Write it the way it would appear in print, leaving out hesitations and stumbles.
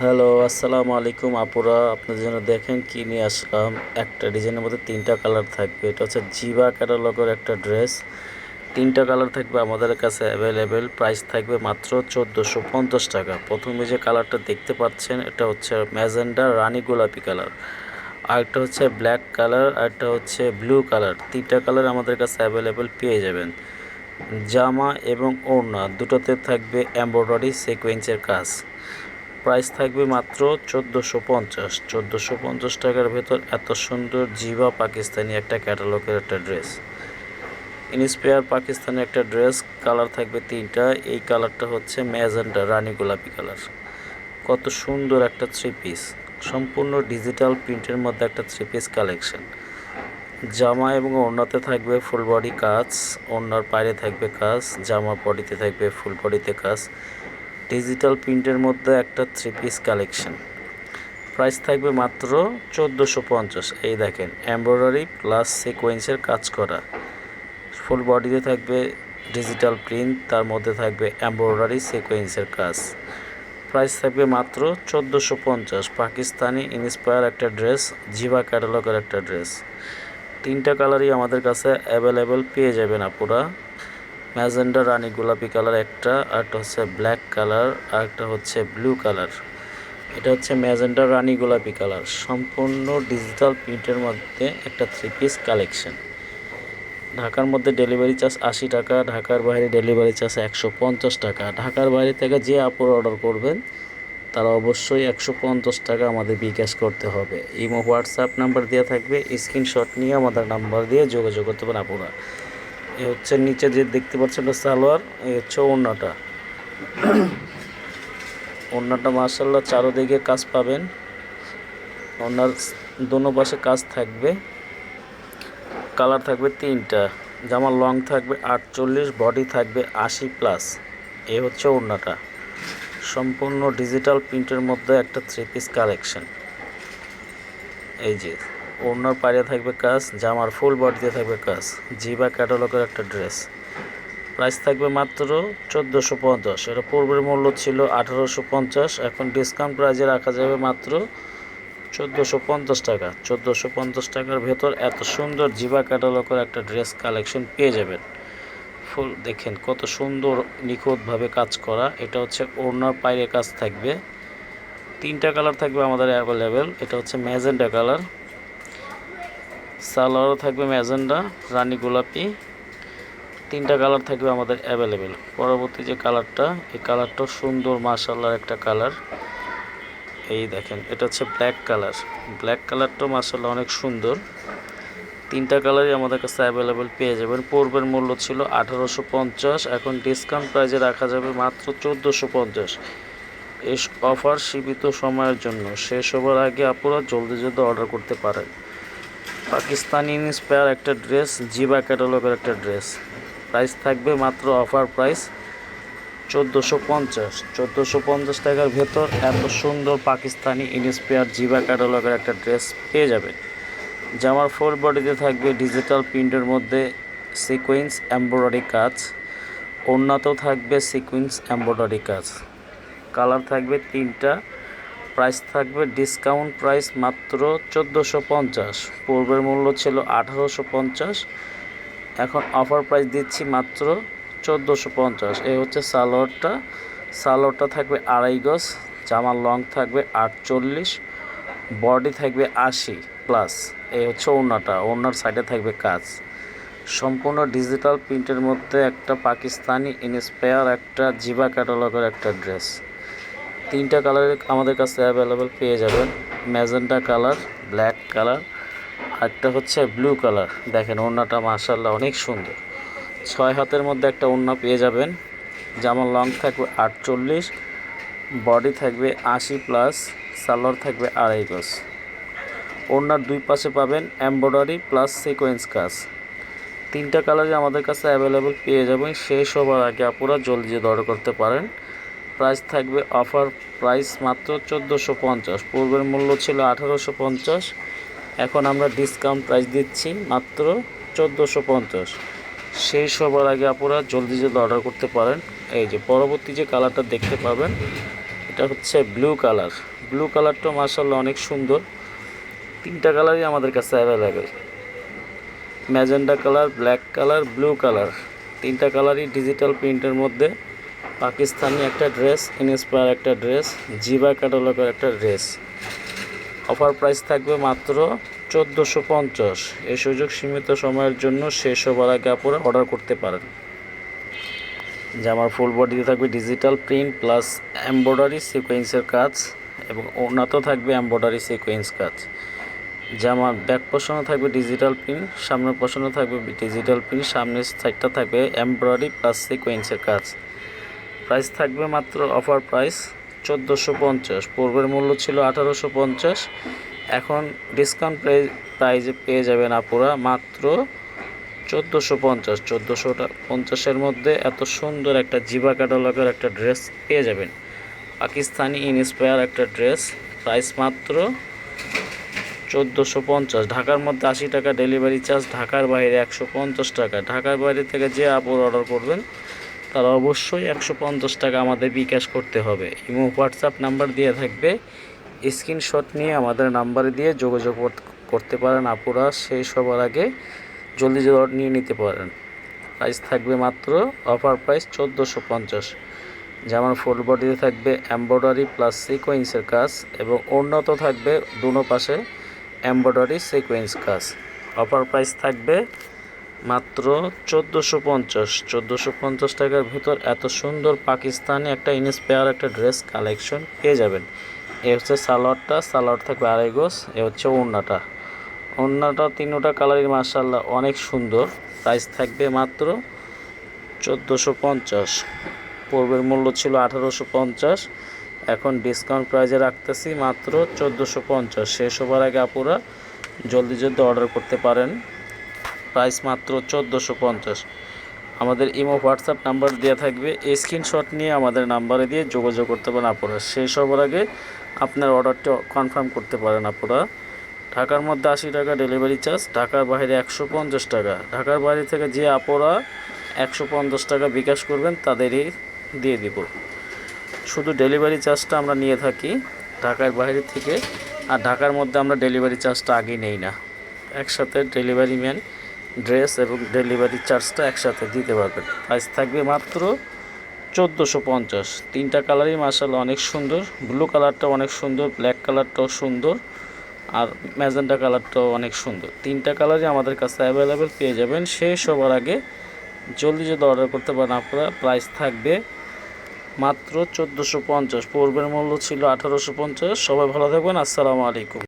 Hello, আসসালামু আলাইকুম আপুরা। আপনাদের জন্য দেখেন কি নিয়ে আসলাম। একটা ডিজাইনের মধ্যে তিনটা কালার থাকবে। এটা হচ্ছে জিবা ক্যাটালগের একটা ড্রেস। তিনটা কালার থাকবে আমাদের কাছে অ্যাভেলেবেল। প্রাইস থাকবে মাত্র 1450 টাকা। প্রথমে যে কালারটা দেখতে পাচ্ছেন এটা হচ্ছে ম্যাজেন্ডা রানী গোলাপি কালার, আরেকটা হচ্ছে ব্ল্যাক কালার, আরেকটা হচ্ছে ব্লু কালার। তিনটা কালার আমাদের কাছে অ্যাভেলেবেল পেয়ে যাবেন। জামা এবং ওড়না দুটোতে থাকবে এমব্রয়ডারি সিকোয়েন্সের কাজ। প্রাইস থাকবে মাত্র 1450। 1450 টাকার ভেতর এত সুন্দর জিবা পাকিস্তানি একটা ক্যাটালগের একটা ড্রেস, ইন্সপায়ার পাকিস্তানি একটা ড্রেস। কালার থাকবে তিনটা। এই কালারটা হচ্ছে ম্যাজেন্টা রানী গোলাপি কালার। কত সুন্দর একটা থ্রি পিস, সম্পূর্ণ ডিজিটাল প্রিন্টের মধ্যে একটা থ্রি পিস কালেকশন। জামা এবং ওড়নাতে থাকবে ফুল বডি কাজ, ওড়নার বাইরে থাকবে কাজ, জামা বডিতে থাকবে ফুল বডিতে কাজ। ডিজিটাল প্রিন্টের মধ্যে একটা থ্রি পিস কালেকশন। প্রাইস থাকবে মাত্র 1450। এই দেখেন এমব্রয়ডারি প্লাস সিকোয়েন্সের কাজ করা। ফুল বডিতে থাকবে ডিজিটাল প্রিন্ট, তার মধ্যে থাকবে এমব্রয়ডারি সিকোয়েন্সের কাজ। প্রাইস থাকবে মাত্র 1450। পাকিস্তানি ইন্সপায়ার একটা ড্রেস, জিবা ক্যাটালগের একটা ড্রেস। তিনটা কালারই আমাদের কাছে অ্যাভেলেবেল পেয়ে যাবেন আপুরা। ম্যাজেন্ডা রানী গোলাপি কালার একটা, আরেকটা হচ্ছে ব্ল্যাক কালার, আরেকটা হচ্ছে ব্লু কালার। এটা হচ্ছে ম্যাজেন্ডা রানী গোলাপি কালার, সম্পূর্ণ ডিজিটাল প্রিন্টের মধ্যে একটা থ্রি পিস কালেকশন। ঢাকার মধ্যে ডেলিভারি চার্জ 80 টাকা, ঢাকার বাইরে ডেলিভারি চার্জ 150 টাকা। ঢাকার বাইরে থেকে যে আপুর অর্ডার করবেন তারা অবশ্যই 150 টাকা আমাদের বিকাশ করতে হবে। ইমো হোয়াটসঅ্যাপ নাম্বার দেওয়া থাকবে, স্ক্রিনশট নিয়ে আমাদের নাম্বার দিয়ে যোগাযোগ করতে পারেন আপুরা। এ হচ্ছে নিচে যে দেখতে পাচ্ছেন সালোয়ার, এই হচ্ছে ওড়নাটা। ওড়নাটা মাশাআল্লাহ চারোদিকে কাজ পাবেন। ওড়নার দোনো পাশে কাজ থাকবে। কালার থাকবে তিনটা। জামার লং থাকবে 48, বডি থাকবে 80+। এই হচ্ছে ওড়নাটা, সম্পূর্ণ ডিজিটাল প্রিন্টের মধ্যে একটা থ্রি পিস কালেকশন। এই যে ওড়নার পাড়ে থাকবে কাজ, জামার ফুল বডিতে থাকবে কাজ। জিবা ক্যাটালগের একটা ড্রেস। প্রাইস থাকবে মাত্র 1450। এটা পূর্বের মূল্য ছিল 1850, এখন ডিসকাউন্ট প্রাইজে রাখা যাবে মাত্র 1450 টাকা। 1450 টাকার ভেতর এত সুন্দর জিবা ক্যাটালগের একটা ড্রেস কালেকশন পেয়ে যাবেন। ফুল দেখেন কত সুন্দর নিখুঁতভাবে কাজ করা। এটা হচ্ছে ওড়নার পায়ে কাজ থাকবে। তিনটা কালার থাকবে আমাদের অ্যাভেলেবেল। এটা হচ্ছে ম্যাজেন্ডা কালার, সালোয়ারও থাকবে ম্যাজেন্ডা রানী গোলাপি। তিনটা কালার থাকবে আমাদের অ্যাভেলেবেল। পরবর্তী যে কালারটা, এই কালারটাও সুন্দর মাশাআল্লাহ একটা কালার। এই দেখেন এটা হচ্ছে ব্ল্যাক কালার। ব্ল্যাক কালারটাও মাশাআল্লাহ অনেক সুন্দর। তিনটা কালারই আমাদের কাছে অ্যাভেলেবেল পেয়ে যাবেন। পূর্বের মূল্য ছিল 1850, এখন ডিসকাউন্ট প্রাইজে রাখা যাবে মাত্র 1450। এই অফার সীমিত সময়ের জন্য, শেষ হবার আগে আপনারা জলদি জলদি অর্ডার করতে পারেন। পাকিস্তানি ইন্সপায়ার একটা ড্রেস, জিবা ক্যাটালগের একটা ড্রেস। প্রাইস থাকবে মাত্র অফার প্রাইস 1450। 1450 টাকার ভেতর এত সুন্দর পাকিস্তানি ইন্সপায়ার জিবা ক্যাটালগের একটা ড্রেস পেয়ে যাবেন। জামার ফুল বডিতে থাকবে ডিজিটাল প্রিন্টের মধ্যে সিকোয়েন্স এমব্রয়ডারি কাজ, ওড়নাতেও থাকবে সিকোয়েন্স এমব্রয়ডারি কাজ। কালার থাকবে তিনটা। প্রাইস থাকবে ডিসকাউন্ট প্রাইস মাত্র 1450। পূর্বের মূল্য ছিল 1850, এখন অফার প্রাইস দিচ্ছি মাত্র 1450। এই হচ্ছে সালোয়ারটা। সালোয়ারটা থাকবে 2.5 গজ, জামার লং থাকবে 48, বডি থাকবে 80+। এই হচ্ছে ওড়নাটা, ওড়নার সাইডে থাকবে কাজ। সম্পূর্ণ ডিজিটাল প্রিন্টের মধ্যে একটা পাকিস্তানি ইন্সপায়ার একটা জিবা ক্যাটালগের একটা ড্রেস। তিনটা কালার আমাদের কাছে অ্যাভেলেবেল পেয়ে যাবেন। ম্যাজেন্টা কালার, ব্ল্যাক কালার, একটা হচ্ছে ব্লু কালার। দেখেন ওড়নাটা মাশাআল্লাহ অনেক সুন্দর। 6 হাতের মধ্যে একটা ওড়না পেয়ে যাবেন। জামার লং থাকবে 48, বডি থাকবে 80+, সালোয়ার থাকবে 2.5 গজ। ওড়নার দুই পাশে পাবেন এমব্রয়ডারি প্লাস সিকোয়েন্স কাজ। তিনটা কালারই আমাদের কাছে অ্যাভেলেবেল পেয়ে যাবেন। শেষ হবার আগে আপনারা জলদি জলদি অর্ডার করতে পারেন। প্রাইস থাকবে অফার প্রাইস মাত্র 1450। পূর্বের মূল্য ছিল 1850, এখন আমরা ডিসকাউন্ট প্রাইস দিচ্ছি মাত্র 1450। শেষ হবার আগে আপনারা জলদি জলদি অর্ডার করতে পারেন। এই যে পরবর্তী যে কালারটা দেখতে পাবেন, এটা হচ্ছে ব্লু কালার। ব্লু কালারটা মাশাআল্লাহ অনেক সুন্দর। তিনটা কালারই আমাদের কাছে available. Magenta colour, black colour, blue colour, তিনটা কালারই ডিজিটাল প্রিন্টের মধ্যে পাকিস্তানি একটা ড্রেস, ইনস্পায়ার একটা ড্রেস, জিবা ক্যাটালগের একটা ড্রেস। অফার প্রাইস থাকবে মাত্র 1450। এই সুযোগ সীমিত সময়ের জন্য, শেষ হবার আগে আপনারা অর্ডার করতে পারেন। জামার ফুল বডিতে থাকবে ডিজিটাল প্রিন্ট প্লাস এমব্রয়ডারি সিকোয়েন্সের কাজ এবং ওড়নাতেও থাকবে এমব্রয়ডারি সিকোয়েন্স কাজ। জামার ব্যাক পোর্শনে থাকবে ডিজিটাল প্রিন্ট, সামনের পোর্শনে থাকবে ডিজিটাল প্রিন্ট, সামনের সাইডটা থাকবে এমব্রয়ডারি প্লাস সিকোয়েন্সের কাজ। প্রাইস থাকবে মাত্র অফার প্রাইস 1450। পূর্বের মূল্য ছিল 1850, এখন ডিসকাউন্ট প্রাইজে পেয়ে যাবেন আপুরা মাত্র 1450। 1450-এর মধ্যে এত সুন্দর একটা জিবা ক্যাটালগের একটা ড্রেস পেয়ে যাবেন। পাকিস্তানি ইনস্পায়ার একটা ড্রেস, প্রাইস মাত্র 1450। ঢাকার মধ্যে 80 টাকা ডেলিভারি চার্জ, ঢাকার বাইরে 150 টাকা। ঢাকার বাইরে থেকে যে আপুর অর্ডার করবেন তারা অবশ্যই 150 টাকা আমাদের বিকাশ করতে হবে। ইমো হোয়াটসঅ্যাপ নাম্বার দিয়ে থাকবে, স্ক্রিনশট নিয়ে আমাদের নাম্বারে দিয়ে যোগাযোগ করতে পারেন আপুরা। শেষ হবার আগে জলদি অর্ডার নিয়ে নিতে পারেন। প্রাইস থাকবে মাত্র অফার প্রাইস 1450। যেমন ফুল বডিতে থাকবে এমব্রয়ডারি প্লাস সিকোয়েন্সের কাজ এবং ওড়নাতেও থাকবে দুনো পাশে এমব্রয়ডারি সিকোয়েন্স কাজ। অফার প্রাইস থাকবে মাত্র 1450। 1450 টাকার ভিতর এত সুন্দর পাকিস্তানি একটা ইনস্পায়ার একটা ড্রেস কালেকশন পেয়ে যাবেন। এ হচ্ছে সালোয়ারটা, সালোয়ার থাকবে আড়াই গজ। এ হচ্ছে ওড়নাটা, ওড়নাটা তিনটা কালারই মাশাআল্লাহ অনেক সুন্দর। প্রাইস থাকবে মাত্র 1450। পূর্বের মূল্য ছিল 1850, এখন ডিসকাউন্ট প্রাইজে রাখতেছি মাত্র 1450। শেষ হবার আগে আপুরা জলদি অর্ডার করতে পারেন। প্রাইস মাত্র 1450। আমাদের ইমো হোয়াটসঅ্যাপ নাম্বার দেওয়া থাকবে, স্ক্রিনশট নিয়ে আমাদের নাম্বারে দিয়ে যোগাযোগ করতে পারেন আপুরা। শেষ হবার আগে আপনার অর্ডারটা কনফার্ম করতে পারেন আপুরা। ঢাকার মধ্যে 80 টাকা ডেলিভারি চার্জ, ঢাকার বাইরে 150 টাকা। ঢাকার বাইরে থেকে যে আপুরা 150 টাকা বিকাশ করবেন তাদেরই দিয়ে দিব। শুধু ডেলিভারি চার্জটা আমরা নিয়ে থাকি ঢাকার বাইরে থেকে, আর ঢাকার মধ্যে আমরা ডেলিভারি চার্জটা আগে নেই না। একসাথে ডেলিভারি ম্যান, ড্রেস এবং ডেলিভারি চার্জটা একসাথে দিতে পারবেন। প্রাইস থাকবে মাত্র 1450। তিনটা কালারই মাশাআল্লাহ অনেক সুন্দর। ব্লু কালারটা অনেক সুন্দর, ব্ল্যাক কালারটাও সুন্দর, আর ম্যাজেন্ডা কালারটাও অনেক সুন্দর। তিনটা কালারই আমাদের কাছে অ্যাভেলেবেল পেয়ে যাবেন। শেষ হবার আগে জলদি অর্ডার করতে পারেন আপনারা। প্রাইস থাকবে মাত্র 1450। পূর্বের মূল্য ছিল 1850। সবাই ভালো থাকবেন। আসসালামু আলাইকুম।